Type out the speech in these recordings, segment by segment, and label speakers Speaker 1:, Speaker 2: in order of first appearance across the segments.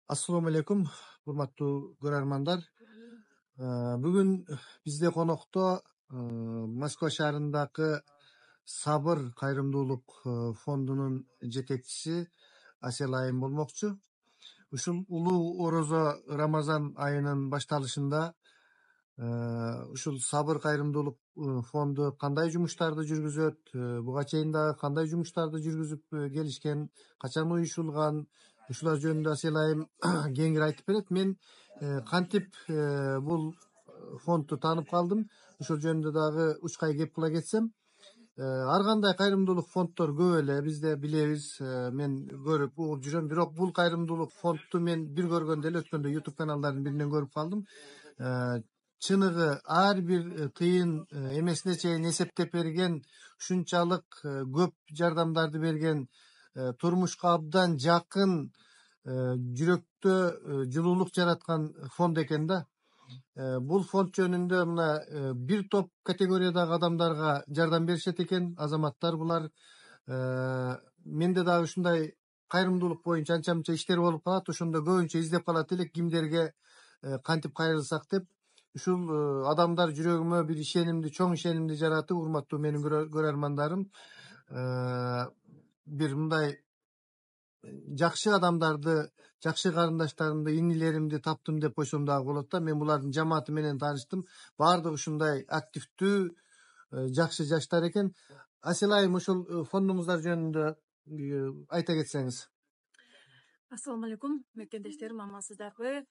Speaker 1: Assalamu alaikum, hurmatly görärmanlar. Bugün bizde konokto Moskva şahrındaki Sabır Kayrımdуулuk fondunun jetekçisi Asel Ayım bolmokçu. Uşul ulu orozo Ramazan ayının baştalışında ушул Sabır Kayrımdуулuk fondu kандай жумуштарды жүргүзөt, буга чейин дагы кандай жумуштарды жүргүзүп келишкен, качан уюшулган, ушулар жөнүндө Асел Айым кеңири айтып берет. Мен кантип бул фондду таанып калдым, ошол жөнүндө дагы учкай кеп кыла кетсем, ар кандай кайрымдуулук фонддор көп эле, биз да билебиз, мен көрүп угуп жүрөм, бирок бул кайрымдуулук фондду мен бир көргөндө эле өткөндө YouTube каналдардын биринен көрүп калдым. Чыныгы ар бир тыйын эмесине чейин эсептеп берген, ушунчалык көп жардамдарды берген, турмушка абдан жакын, жүрөктө жылуулук жараткан фонд экен да. Бул фонд жөнүндө мына бир топ категориядагы адамдарга жардам беришет экен, азаматтар булар. Менде дагы ушундай кайрымдуулук боюнча анча мынча иштер болуп калат, ошондо көбүнчө издеп калат элек кимдерге кантип кайрылсак деп. Ушул адамдар жүрөгүмө бир ишенимди, чоң ишенимди жаратып, урматтуу менин көрөрмандарым, бир мындай жакшы адамдарды, жакшы карындаштарымды, инилеримди таптым деп койсом дагы болот да. Мен булардын жамааты менен тааныштым. Баардыгы ушундай активдүү, жакшы жаштар экен. Асел Айым, ошол фондуңуздар жөнүндө айта кетсеңиз.
Speaker 2: Assalamu alaikum, mekendештерим, амансыздарбы?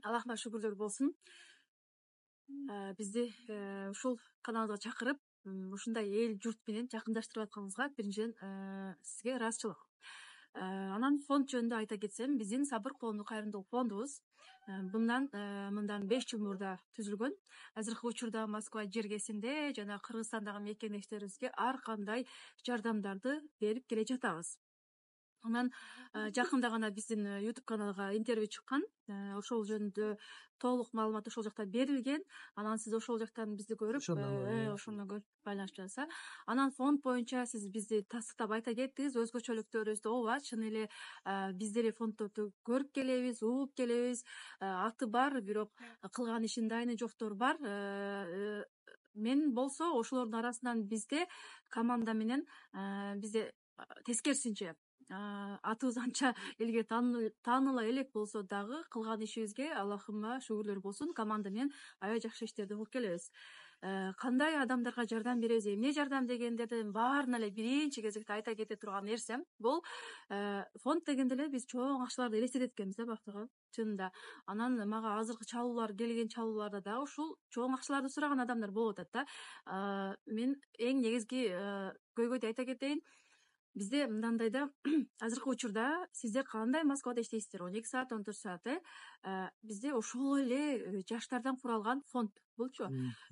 Speaker 2: Аллахка шүгүрлөр болсун. Бизди ушул каналга чакырып, ушундай эл журт менен жакындаштырып атканыңызга биринчиден сизге ыраазычылык. Анан фонд жөнүндө айта кетсем, биздин Сабыр коомдук кайрымдуулук фондубуз мындан 5 жыл мурда түзүлгөн. Азыркы учурда Москва жергесинде жана Кыргызстандагы мекендештерибизге ар кандай жардамдарды берип келе жатабыз. Анан жакында гана биздин YouTube каналга интервью чыккан. Ошол жөнүндө толук маалымат ошол жакта берилген. Анан сиз ошол жактан бизди көрүп, ошондон көрүп байланышып жатасыз. Анан фонд боюнча сиз бизди тастыктап айта кеттиңиз, өзгөчөлүктөрүбүздү ооба, чын эле биз деле фонддорду көрүп келебиз, угуп келебиз. Аты бар, бирок кылган ишинин дайыны жоктор бар. Мен болсо ошолордун арасынан бизде команда менен бизде тескерисинче атыбыз анча элге тааныла элек болсо дагы кылган ишибизге Аллахыма шүгүрлөр болсун, команда менен аябай жакшы иштерди кылып келебиз. Кандай адамдарга жардам беребиз, эмне жардам дегендердин баарына эле биринчи кезекте айта кете турган нерсем бул фонд дегенде эле биз чоң акчаларды элестетет экенбиз да бактыгы, чынында. Анан мага азыркы чалуулар келген чалууларда дагы ушул чоң акчаларды сураган адамдар болуп атат да. Мен эң негизги көйгөйдү айта кетейин. Бизде мындандай да, азыркы учурда сиздер кандай Москвада иштейсиздер, 12 саат, 14 саат, бизде ошол эле жаштардан куралган фонд болчу.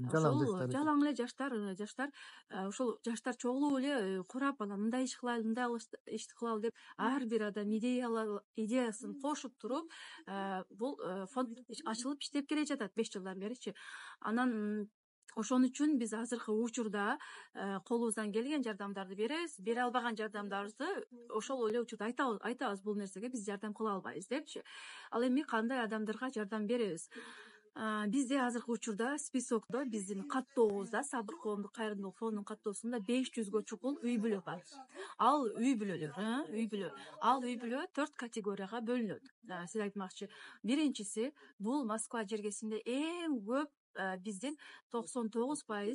Speaker 2: Ошол жалаң эле жаштар, ошол жаштар чогулуп эле курап, анан мындай иш кылайлы, мындай иш кылалы деп ар бир адам идеясын кошуп туруп, бул фонд ачылып иштеп келе жатат 5 жылдан беричи. Анан ошон үчүн биз азыркы учурда колубуздан келген жардамдарды беребиз, бере албаган жардамдарыбызды ошол эле учурда айтабыз бул нерсеге биз жардам кыла албайбыз депчи. Ал эми кандай адамдарга жардам беребиз? Бизде азыркы учурда списокто биздин каттообузда, Сабыр коомдук кайрымдуулук фондунун каттоосунда 500гө чукул үй бүлө бар. Ал үй бүлө 4 категорияга бөлүнөт. Сиз айтмакчы, биринчиси бул Москва жергесинде эң көп биздин 99%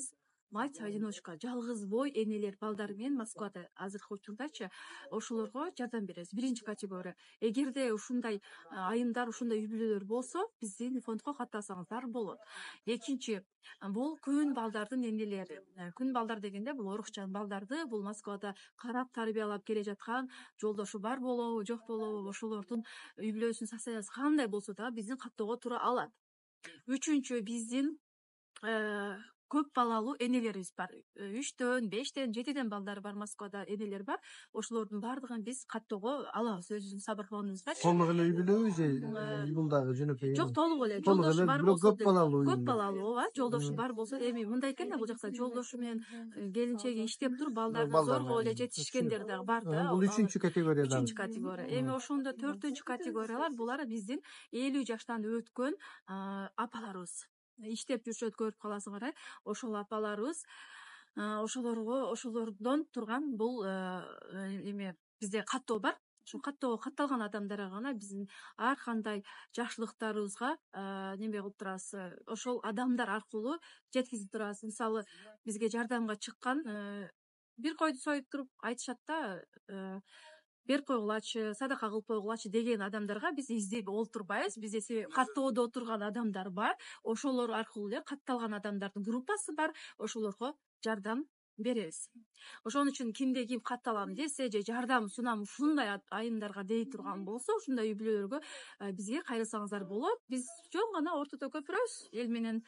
Speaker 2: мать одиночка, жалгыз бой энелер балдар менен Москвада азыркы учурдачы ошолорго жардам беребиз. Биринчи категория. Эгерде ушундай айымдар, ушундай үй бүлөлөр болсо, биздин фондко катталсаңыздар болот. Экинчи, бул күн балдардын энелери. Күн балдар дегенде бул орукчан балдарды, бул Москвада карап тарбиялап келе жаткан, жолдошу бар болобу, жок болобу, ошолордун үй бүлөсүнүн состояниясы кандай болсо да биздин каттоого тура алат. Үчүнчү, биздин көп балалуу энелерибиз бар. 3төн, 5тен, 7ден балдары бар Москвада энелер бар. Ошолордун баардыгын биз каттоого алабыз өзүбүздүн сабыр фондубузга.
Speaker 1: Толук эле үй бүлөбү же бул дагы жөнөкөй?
Speaker 2: Жок, толук эле.
Speaker 1: Толук
Speaker 2: Жолдошу
Speaker 1: эле,
Speaker 2: бар
Speaker 1: бирок
Speaker 2: болсо
Speaker 1: көп балалуу үй
Speaker 2: көп
Speaker 1: бүлө.
Speaker 2: балалуу, ооба, жолдошу бар болсо, эми мындай экен да бул жакта жолдошу менен келинчеги иштеп туруп балдарын зорго эле жетишкендер дагы бар да.
Speaker 1: Бул 3-чү категория дагы.
Speaker 2: 3-чү категория. Эми ошондо 4-чү категориялар булар биздин 50 жаштан өткөн апаларыбыз. Иштеп жүрүшөт, көрүп каласыңар, ошол апаларыбыз, ошолордон турган бул эме бизде каттоо бар. Ошо каттоого катталган адамдарга гана биздин ар кандай жакшылыктарыбызга неме кылып турабыз, ошол адамдар аркылуу жеткизип турабыз. Мисалы, бизге жардамга чыккан бир койду союп туруп айтышат да, берип койгулачы, садака кылып койгулачы деген адамдарга биз издеп олтурбайбыз. Бизде себеби каттоодо отурган адамдар бар. Ошолор аркылуу эле катталган адамдардын группасы бар. Ошолорго жардам беребиз. Ошон үчүн кимде ким катталам десе же жардам сунам ушундай айымдарга дей турган болсо, ушундай үй бүлөлөргө бизге кайрылсаңыздар болот. Биз жөн гана ортодо көпүрөбүз. Эл менен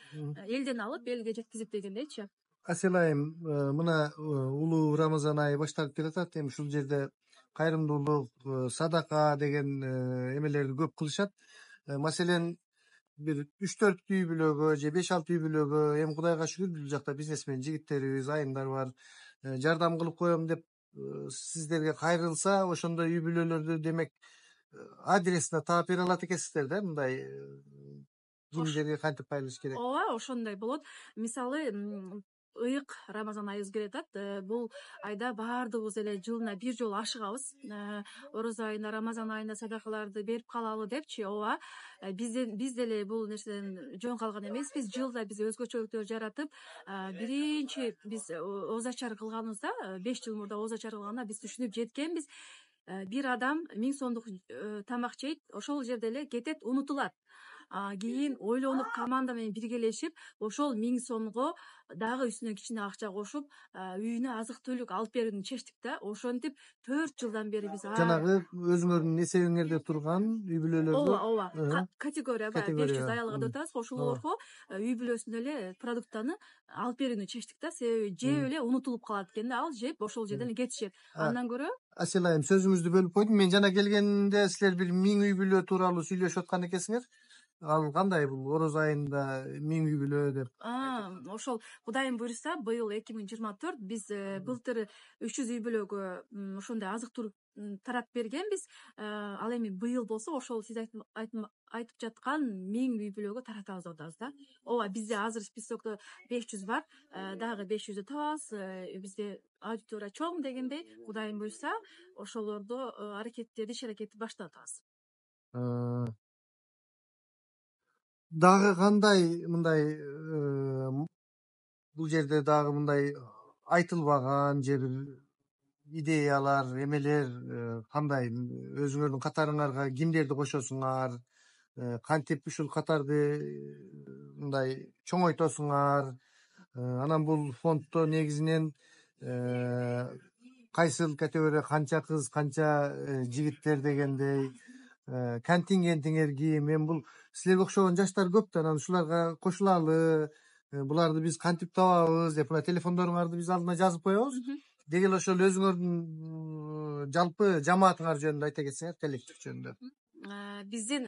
Speaker 2: элден алып элге жеткизип дегендейчи.
Speaker 1: Асел айым, мына улуу Рамазан айы башталып келатат. Эми ушул жерде кайрымдуулук, садака деген эмелерди көп кылышат. Маселен, бир 3-4 үй бүлөгө же 5-6 үй бүлөгө, эми Кудайга шүгүр бул жакта бизнесмен жигиттерибиз, айымдар бар, жардам кылып коем деп сиздерге кайрылса, ошондой үй бүлөлөрдү демек адресине таап бере алат экенсиздер да, мындай кимдерге кантип кайрылыш керек?
Speaker 2: Ооба, ошондой болот. Мисалы, ыйык Рамазан айыбыз келатат. Бул айда баардыгыбыз эле жылына бир жолу ашыгабыз. Орозо айында, Рамазан айында садакаларды берип калалы депчи. Ооба, биз деле бул нерседен жөн калган эмеспиз. Жылда биз өзгөчөлүктөр жаратып, биринчи биз оозачар кылганыбызда, 5 жыл мурда оозачар кылганда биз түшүнүп жеткенбиз. Бир адам 1000 сомдук тамак жейт, ошол жерде эле кетет, унутулат. Кийин ойлонуп команда менен биргелешип, ошол 1000 сомго дагы үстүнө кичине акча кошуп, үйүнө азык түлүк алып берүүнү чечтик да. Ошентип 4 жылдан бери биз
Speaker 1: жанагы өзүңөрдүн эсебиңерде турган үй бүлөлөргө,
Speaker 2: ооба, категория баягы 500 аялга деп атабыз, ошолорго үй бүлөсүнө эле продуктаны алып берүүнү чечтик да. Себеби жеп эле унутулуп калат экен да, ал жеп ошол жерден эле кетишет. Андан көрө
Speaker 1: Асел айым, сөзүңүздү бөлүп койдум. Мен жана келгенде силер бир 1000 үй бүлө тууралуу сүйлөшүп аткан экенсиңер. Ал кандай бул Орозо айында 1000 үй бүлө деп?
Speaker 2: Ошол Кудайым буйруса быйыл 2024 биз былтыр 300 үй бүлөгө ошондой азык түлүк тарап бергенбиз. Ал эми быйыл болсо ошол сиз айтып жаткан 1000 үй бүлөгө таратабыз деп атабыз да. Ооба, бизде азыр списокто 500 бар, дагы 500 табабыз. Бизде аудитория чоң дегендей, Кудайым буйруса ошолорду иш аракетти баштап атабыз.
Speaker 1: Дагы кандай мындай бул жерде дагы мындай айтылбаган же бир идеялар, эмелер кандай? Өзүңөрдүн катарыңарга кимдерди кошосуңар? Кантип ушул катарды мындай чоңойтосуңар? Анан бул фонддо негизинен кайсыл категория, канча кыз, канча жигиттер дегендей, контингентиңер ким? Эми бул силерге окшогон жаштар көп да, анан ушуларга кошулалы, буларды биз кантип табабыз деп мына телефондоруңарды биз алдына жазып коебуз. Деги эле ошол өзүңөрдүн жалпы жамаатыңар жөнүндө айта кетсеңер, коллектив жөнүндө.
Speaker 2: Биздин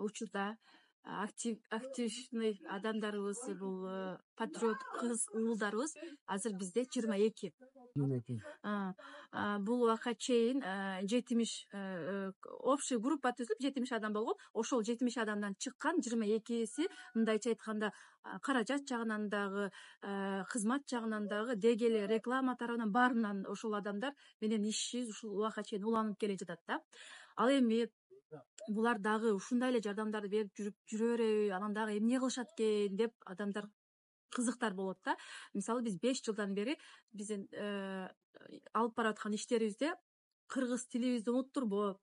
Speaker 2: учурда активный адамдарыбыз, бул патриот кыз уулдарыбыз азыр бизде 22. Бул убакка чейин 70 общий группа түзүлүп 70 адам болгон. Ошол 70 адамдан чыккан 22си, мындайча айтканда, каражат жагынан дагы, кызмат жагынан дагы, деги эле реклама тарабынан баарынан ошол адамдар менен ишибиз ушул убакка чейин уланып келе жатат да. Ал эми булар дагы ушундай эле жардамдарды берип жүрө береби, анан дагы эмне кылышат экен деп адамдар кызыктар болот да. Мисалы, биз 5 жылдан бери биздин алып бараткан иштерибизде кыргыз тилибизди унуттурбоо,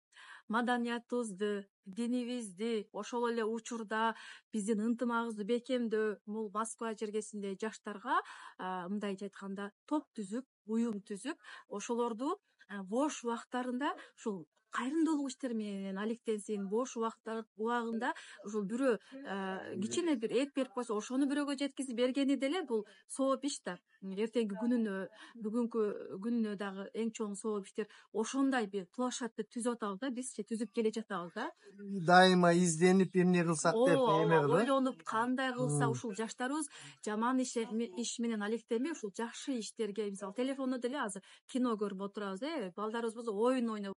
Speaker 2: маданиятыбызды, динибизди, ошол эле учурда биздин ынтымагыбызды бекемдөө, бул Москва жергесинде жаштарга мындайча айтканда топ түзүп, уюм түзүп, ошолорду бош убактарында ушул кайрымдуулук иштери менен алектенсин, бош убагында ушул бирөө кичине бир эт берип койсо ошону бирөөгө жеткизип бергени деле бул сооп иш да. Эртеңки күнүнө, бүгүнкү күнүнө дагы эң чоң сооп иштер ошондой бир площадьты түзүп атабыз да, бизчи түзүп келе жатабыз да.
Speaker 1: Дайыма изденип эмне кылсак деп эме кылып.
Speaker 2: Ойлонуп кандай кылса ушул жаштарыбыз жаман иш менен алектенбей ушул жакшы иштерге, мисалы телефондо деле азыр кино көрүп отурабыз, балдарыбыз болсо оюн ойноп.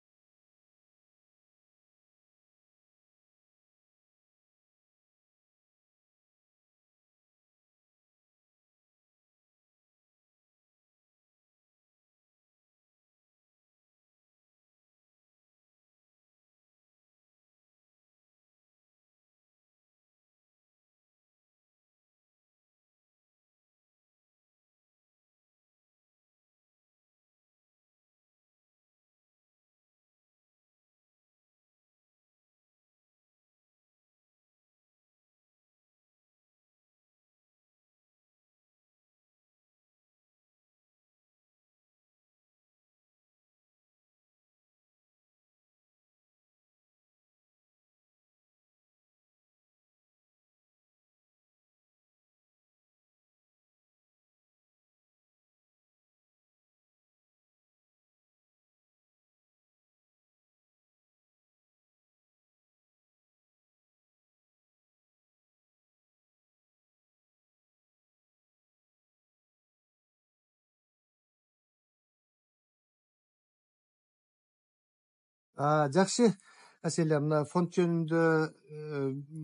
Speaker 1: Жакшы. Аселя, мына фонд жөнүндө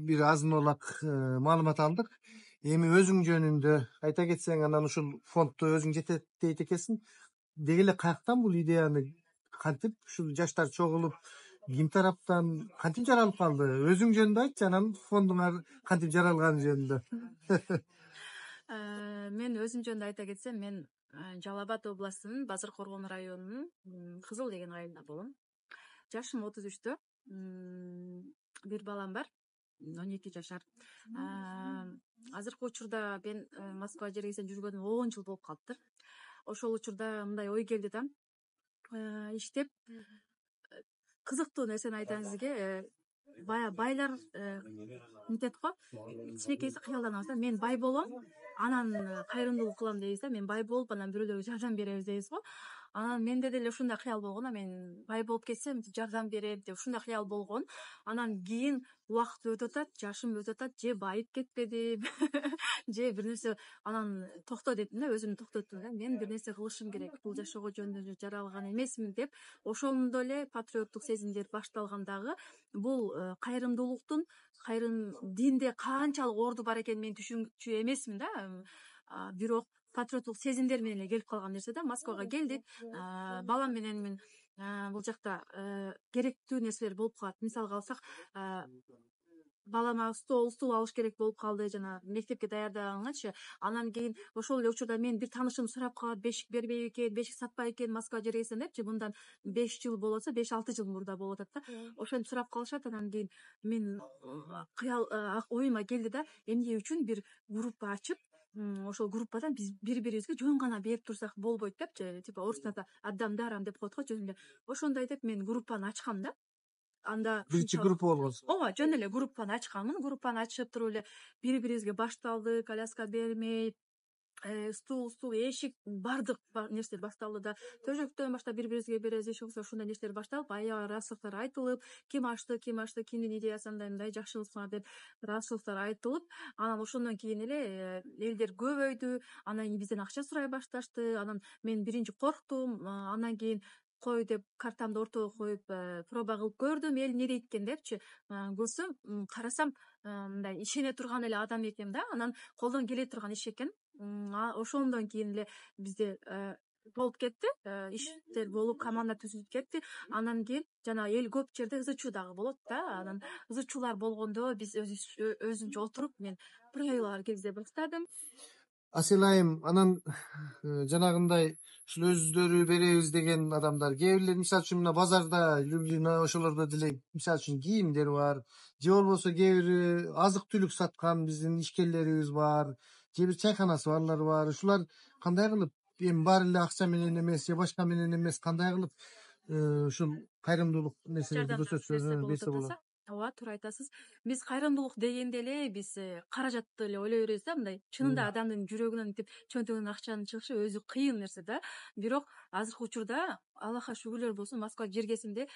Speaker 1: бир азын олак маалымат алдык. Эми өзүң жөнүндө айта кетсең, анан ушул фондду өзүң жетектейт экенсиң. Деги эле каяктан бул идеяны кантип ушул жаштар чогулуп, ким тараптан кантип жаралып калды? Өзүң жөнүндө айтчы, анан фондуңар кантип жаралганы жөнүндө.
Speaker 2: Мен өзүм жөнүндө айта кетсем, мен Жалал Абад областынын Базар Коргон районунун Кызыл деген айылында болом. Жашым 33-тө. Бир балам бар, 12 жашар. Азыркы учурда мен Москвага жергесен жүргөнүмө 10 жыл болуп калыптыр. Ошол учурда мындай ой келди да, иштеп кызыктуу нерсени айтайын сизге. Байлар мынтет го, кичинекейсе кыялданабыз да, мен бай болом, анан кайрымдуулук кылам дейбиз да, мен бай болуп анан бирөөлөргө жардам беребиз дейбиз го. Анан менде деле ушундай кыял болгон, мен бай болуп кетсем жардам берем деп ушундай кыял болгон. Анан кийин убакыт өтүп атат, жашым өтүп атат, же байып кетпедим, же бир нерсе, анан токто дедим да, өзүмдү токтоттум да, мен бир нерсе кылышым керек, бул жашоого жөндөмдүү жаралган эмесмин деп, ошондо эле патриоттук сезимдер башталгандагы бул кайрымдуулуктун, динде канчалык орду бар экенин мен түшүнчү эмесмин да. Бирок патриоттук сезимдер менен эле келип калган нерсе да. Москвага келдик, балам менен мен бул жакта керектүү нерселер болуп калат. Мисалга алсак, балама стул алыш керек болуп калды, жана мектепке даярдаганчы. Анан кийин ошол эле учурда мен бир таанышым сурап калат, бешик бербейби экен, бешик сатпайбы экен Москвага жергесен депчи, мындан 5 жыл болсо, 5-6 жыл мурда болуп атат да. Ошентип сурап калышат. Анан кийин мен кыял оюма келди да, эмне үчүн бир группа ачып, ошол группадан биз бири-бирибизге жөн гана берип турсак болбойт депчи, типа орустарда отдам даром деп коет го, жөн эле ошондой деп мен группаны ачкам да. Анда
Speaker 1: Биринчи группа болгонсуң.
Speaker 2: ооба, жөн эле группаны ачканмын. Группаны ачып туруп эле бири-бирибизге башталды, коляска бермей, стул, эшик, бардык нерселер башталды да. Төшөктөн баштап бири-бирибизге беребиз, эч болбосо ушундай нерселер башталып, аябай ыраазычылыктар айтылып, ким ачты, кимдин идеясы андай жакшыбызмы деп ыраазычылыктар айтылып, анан ошондон кийин эле элдер көбөйдү, анан кийин бизден акча сурай башташты. Анан мен биринчи корктум, анан кийин кой деп картамды ортого коюп проба кылып көрдүм, эл эмне дейт экен депчи. Көрсөм, карасам мындай ишене турган эле адам экен да. Анан колдон келе турган иш экен. Ошондон кийин эле бизде болуп кетти, иштер болуп, команда түзүлүп кетти. Анан кийин жана эл көп жерде ызы чуу дагы болот да. Анан ызы чуулар болгондо биз өзүнчө отуруп, мен правилалар киргизе баштадым.
Speaker 1: Асел айым, анан жанагындай ушул өздөрү беребиз деген адамдар, кээ бирлер мисалы үчүн мына базарда, Люблина ошолордо деле мисалы үчүн кийимдер бар, же болбосо кээ бири азык түлүк саткан биздин ишкерлерибиз бар, же бир чайканасы барлар бар. Ушулар кандай кылып эми баары эле акча менен эмес же башка менен эмес кандай кылып ушул кайрымдуулук нерселерди
Speaker 2: жардам
Speaker 1: берсе болот?
Speaker 2: ооба туура айтасыз. Биз кайрымдуулук дегенде эле биз каражатты эле ойлой беребиз да, мындай чынында адамдын жүрөгүнөн мынтип чөнтөгүнөн акчанын чыгышы өзү кыйын нерсе да. Бирок азыркы учурда Аллахка шүгүрлөр болсун, Москва жергесинде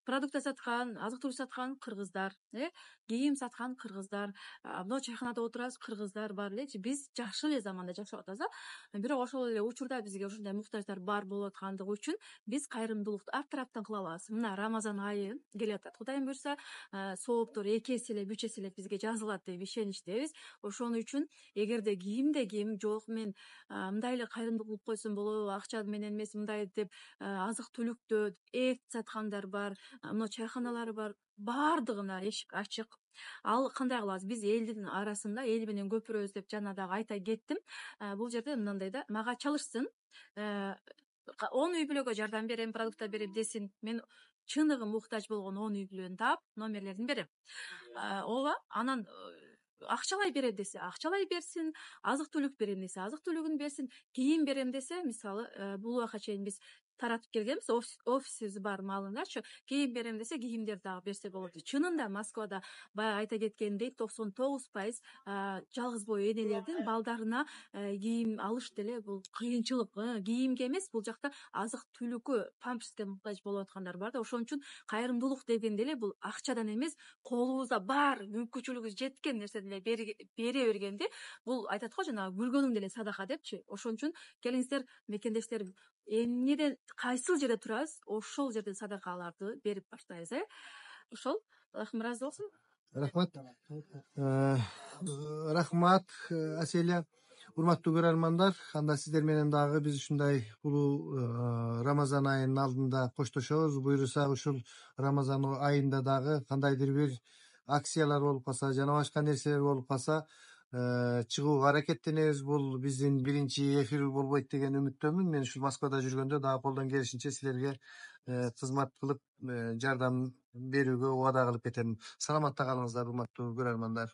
Speaker 2: продукты саткан, азык түлүк саткан кыргыздар, кийим саткан кыргыздар, мына чайханада отурабыз кыргыздар бар элечи. Биз жакшы эле заманда жашап атабыз. Бирок ошол эле учурда бизге ушундай муктаждар бар болуп аткандыгы үчүн биз кайрымдуулукту ар тараптан кыла алабыз. Мына Рамазан айы келатат. Кудайым буйрса, сооптор эки эселеп, үч эселеп бизге жазылат деп ишеничтебиз. Ошону үчүн эгерде кийимде кем жок, мен мындай эле кайрымдуулук кылып койсом болобу, акча менен эмес мындай деп азык түлүктө эт саткандар бар, мына чайханалар бар, баардыгына эшик ачык. Ал кандай кылабыз? Биз элдин арасында эл менен көпүрөбүз деп жана дагы айта кеттим. Бул жерде мындай да, мага чалышсын, 10 үй бүлөгө жардам берем, продукт берем десин, мен чыныгы муктаж болгон 10 үй бүлөнү таап, номерлерин берем. Ооба, анан акчалай берем десе акчалай берсин, азык түлүк берем десе азык түлүгүн берсин, кийим берем десе, мисалы бул убакка чейин биз таратып келгенбиз, офисибиз бар малынгачы, кийим берем десе кийимдерди дагы берсе болот. Чынында Москвада баягы айта кеткендей 99% жалгыз боо энелердин балдарына кийим алыш деле бул кыйынчылык. Кийимге эмес, бул жакта азык түлүккө, памперске муктаж болуп аткандар бар да. Ошон үчүн кайрымдуулук дегенде эле бул акчадан эмес, колубузда бар мүмкүнчүлүгүбүз жеткен нерседи эле бере бергенде, бул айтат го жанагы күлгөнүң деле садака депчи. Ошон үчүн келиңиздер, мекендештерим, эмнеден кайсыл жерде турабыз, ошол жерден садакаларды берип баштайбыз. Ошол, Аллахым ыраазы болсун.
Speaker 1: Рахмат. Рахмат, Аселя. Урматтуу көрөрмандар, анда сиздер менен дагы биз ушундай улуу Рамазан айынын алдында коштошобуз. Буюрса ушул Рамазан айында дагы кандайдыр бир акциялар болуп калса, жана башка нерселер болуп калса, чыгууга аракеттенебиз. Бул биздин биринчи эфир болбойт деген үмүттөмүн. Мен ушул Москвада жүргөндө дагы колдон келишинче силерге кызмат кылып, жардам берүүгө убада кылып кетем. Саламатта калыңыздар, урматтуу көрөрмандар.